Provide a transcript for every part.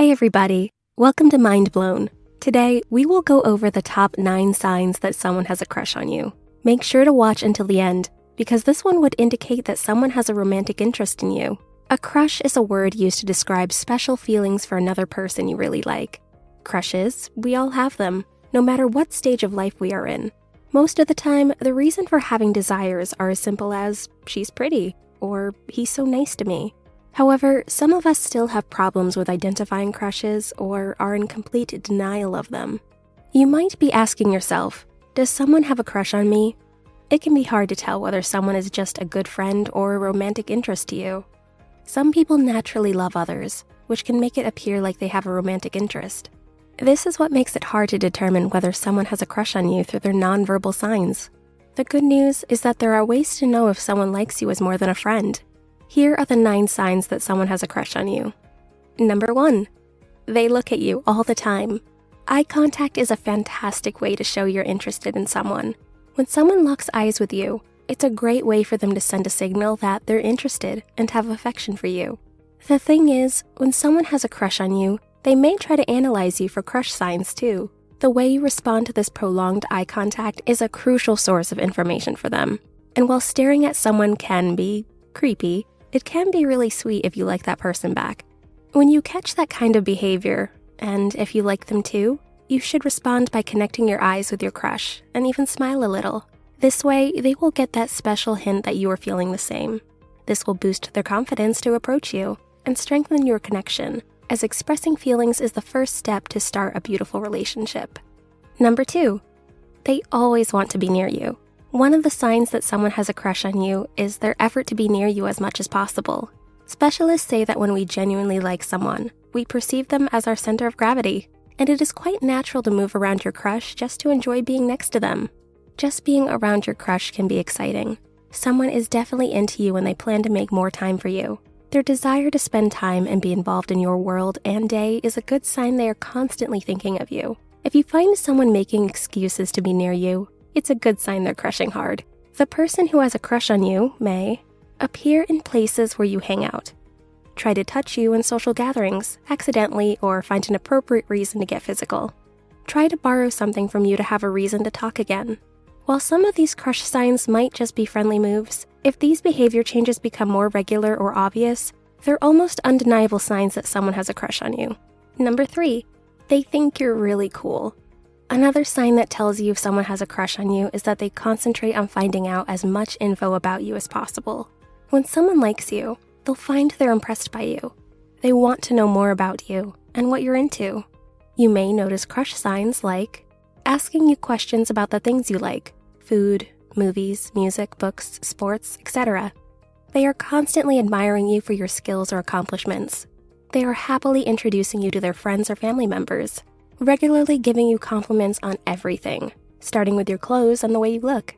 Hey everybody, welcome to Mind Blown. Today, we will go over the top 9 signs that someone has a crush on you. Make sure to watch until the end, because this one would indicate that someone has a romantic interest in you. A crush is a word used to describe special feelings for another person you really like. Crushes, we all have them, no matter what stage of life we are in. Most of the time, the reason for having desires are as simple as, she's pretty, or he's so nice to me. However, some of us still have problems with identifying crushes or are in complete denial of them. You might be asking yourself, does someone have a crush on me? It can be hard to tell whether someone is just a good friend or a romantic interest to you. Some people naturally love others, which can make it appear like they have a romantic interest. This is what makes it hard to determine whether someone has a crush on you through their nonverbal signs. The good news is that there are ways to know if someone likes you as more than a friend. Here are the 9 signs that someone has a crush on you. Number 1, they look at you all the time. Eye contact is a fantastic way to show you're interested in someone. When someone locks eyes with you, it's a great way for them to send a signal that they're interested and have affection for you. The thing is, when someone has a crush on you, they may try to analyze you for crush signs too. The way you respond to this prolonged eye contact is a crucial source of information for them. And while staring at someone can be creepy, it can be really sweet if you like that person back. When you catch that kind of behavior, and if you like them too, you should respond by connecting your eyes with your crush and even smile a little. This way, they will get that special hint that you are feeling the same. This will boost their confidence to approach you and strengthen your connection, as expressing feelings is the first step to start a beautiful relationship. Number 2, they always want to be near you. One of the signs that someone has a crush on you is their effort to be near you as much as possible. Specialists say that when we genuinely like someone, we perceive them as our center of gravity, and it is quite natural to move around your crush just to enjoy being next to them. Just being around your crush can be exciting. Someone is definitely into you when they plan to make more time for you. Their desire to spend time and be involved in your world and day is a good sign they are constantly thinking of you. If you find someone making excuses to be near you, it's a good sign they're crushing hard. The person who has a crush on you may appear in places where you hang out, try to touch you in social gatherings, accidentally, or find an appropriate reason to get physical, try to borrow something from you to have a reason to talk again. While some of these crush signs might just be friendly moves, if these behavior changes become more regular or obvious, they're almost undeniable signs that someone has a crush on you. Number 3, they think you're really cool. Another sign that tells you if someone has a crush on you is that they concentrate on finding out as much info about you as possible. When someone likes you, they'll find they're impressed by you. They want to know more about you and what you're into. You may notice crush signs like asking you questions about the things you like: food, movies, music, books, sports, etc. They are constantly admiring you for your skills or accomplishments. They are happily introducing you to their friends or family members, regularly giving you compliments on everything, starting with your clothes and the way you look.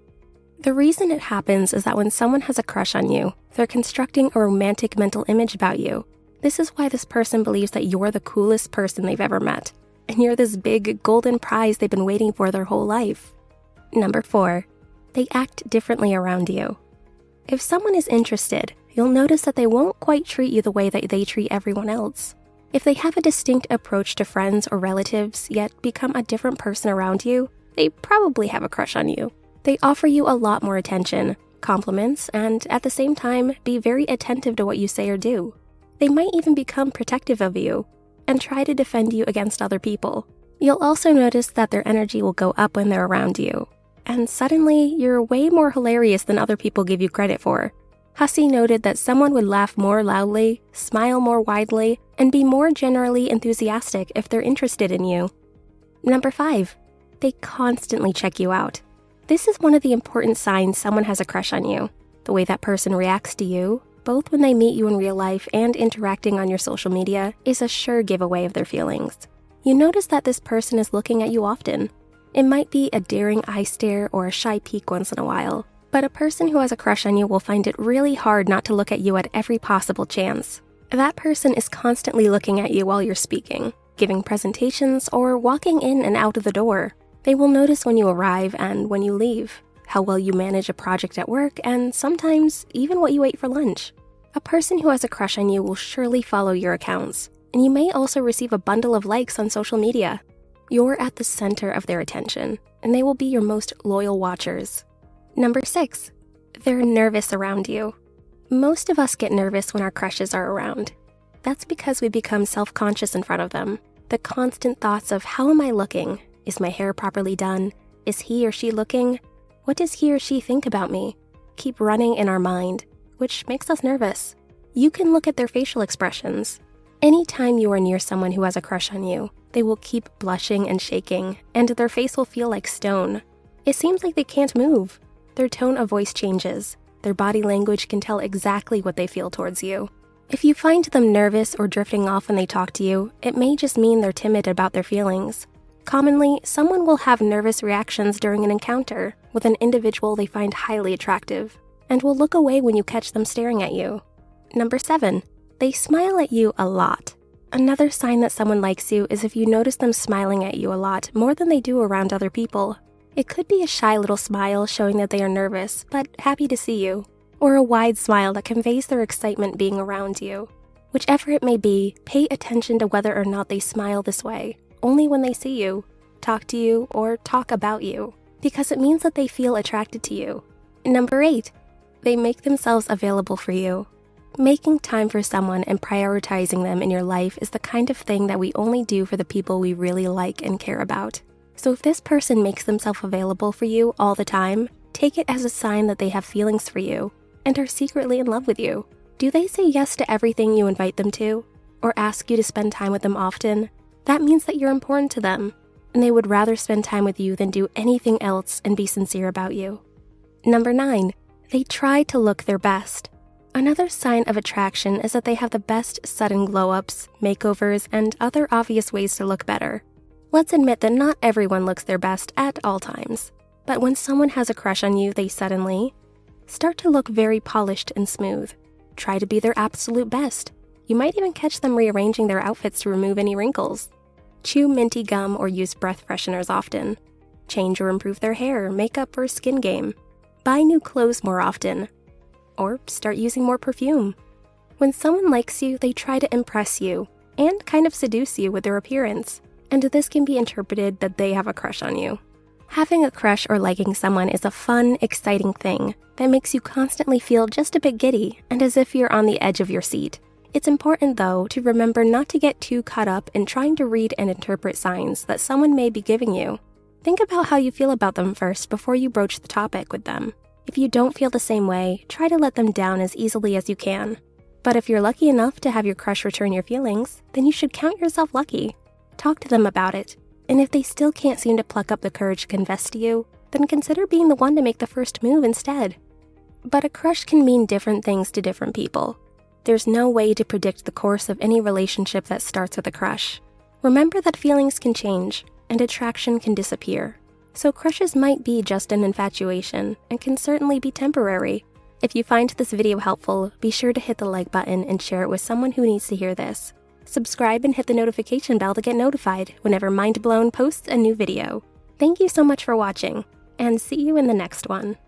The reason it happens is that when someone has a crush on you, they're constructing a romantic mental image about you. This is why this person believes that you're the coolest person they've ever met, and you're this big golden prize they've been waiting for their whole life. Number 4, they act differently around you. If someone is interested, you'll notice that they won't quite treat you the way that they treat everyone else. If they have a distinct approach to friends or relatives, yet become a different person around you, they probably have a crush on you. They offer you a lot more attention, compliments, and at the same time, be very attentive to what you say or do. They might even become protective of you and try to defend you against other people. You'll also notice that their energy will go up when they're around you, and suddenly, you're way more hilarious than other people give you credit for. Hussey noted that someone would laugh more loudly, smile more widely, and be more generally enthusiastic if they're interested in you. Number 5, they constantly check you out. This is one of the important signs someone has a crush on you. The way that person reacts to you, both when they meet you in real life and interacting on your social media, is a sure giveaway of their feelings. You notice that this person is looking at you often. It might be a daring eye stare or a shy peek once in a while, but a person who has a crush on you will find it really hard not to look at you at every possible chance. That person is constantly looking at you while you're speaking, giving presentations, or walking in and out of the door. They will notice when you arrive and when you leave, how well you manage a project at work, and sometimes even what you ate for lunch. A person who has a crush on you will surely follow your accounts, and you may also receive a bundle of likes on social media. You're at the center of their attention, and they will be your most loyal watchers. Number 6, they're nervous around you. Most of us get nervous when our crushes are around. That's because we become self-conscious in front of them. The constant thoughts of, how am I looking? Is my hair properly done? Is he or she looking? What does he or she think about me? Keep running in our mind, which makes us nervous. You can look at their facial expressions. Anytime you are near someone who has a crush on you, they will keep blushing and shaking, and their face will feel like stone. It seems like they can't move. Their tone of voice changes. Their body language can tell exactly what they feel towards you. If you find them nervous or drifting off when they talk to you, it may just mean they're timid about their feelings. Commonly, someone will have nervous reactions during an encounter with an individual they find highly attractive, and will look away when you catch them staring at you. Number 7, they smile at you a lot. Another sign that someone likes you is if you notice them smiling at you a lot, more than they do around other people. It could be a shy little smile showing that they are nervous, but happy to see you, or a wide smile that conveys their excitement being around you. Whichever it may be, pay attention to whether or not they smile this way, only when they see you, talk to you, or talk about you, because it means that they feel attracted to you. Number 8, they make themselves available for you. Making time for someone and prioritizing them in your life is the kind of thing that we only do for the people we really like and care about. So if this person makes themselves available for you all the time, take it as a sign that they have feelings for you and are secretly in love with you. Do they say yes to everything you invite them to, or ask you to spend time with them often? That means that you're important to them, and they would rather spend time with you than do anything else and be sincere about you. Number 9, they try to look their best. Another sign of attraction is that they have the best sudden glow-ups, makeovers, and other obvious ways to look better. Let's admit that not everyone looks their best at all times, but when someone has a crush on you, they suddenly start to look very polished and smooth. Try to be their absolute best. You might even catch them rearranging their outfits to remove any wrinkles. Chew minty gum or use breath fresheners often. Change or improve their hair, makeup, or skin game. Buy new clothes more often. Or start using more perfume. When someone likes you, they try to impress you and kind of seduce you with their appearance, and this can be interpreted that they have a crush on you. Having a crush or liking someone is a fun, exciting thing that makes you constantly feel just a bit giddy and as if you're on the edge of your seat. It's important, though, to remember not to get too caught up in trying to read and interpret signs that someone may be giving you. Think about how you feel about them first before you broach the topic with them. If you don't feel the same way, try to let them down as easily as you can. But if you're lucky enough to have your crush return your feelings, then you should count yourself lucky. Talk to them about it, and if they still can't seem to pluck up the courage to confess to you, then consider being the one to make the first move instead. But a crush can mean different things to different people. There's no way to predict the course of any relationship that starts with a crush. Remember that feelings can change, and attraction can disappear. So crushes might be just an infatuation, and can certainly be temporary. If you find this video helpful, be sure to hit the like button and share it with someone who needs to hear this. Subscribe and hit the notification bell to get notified whenever Mind Blown posts a new video. Thank you so much for watching, and see you in the next one.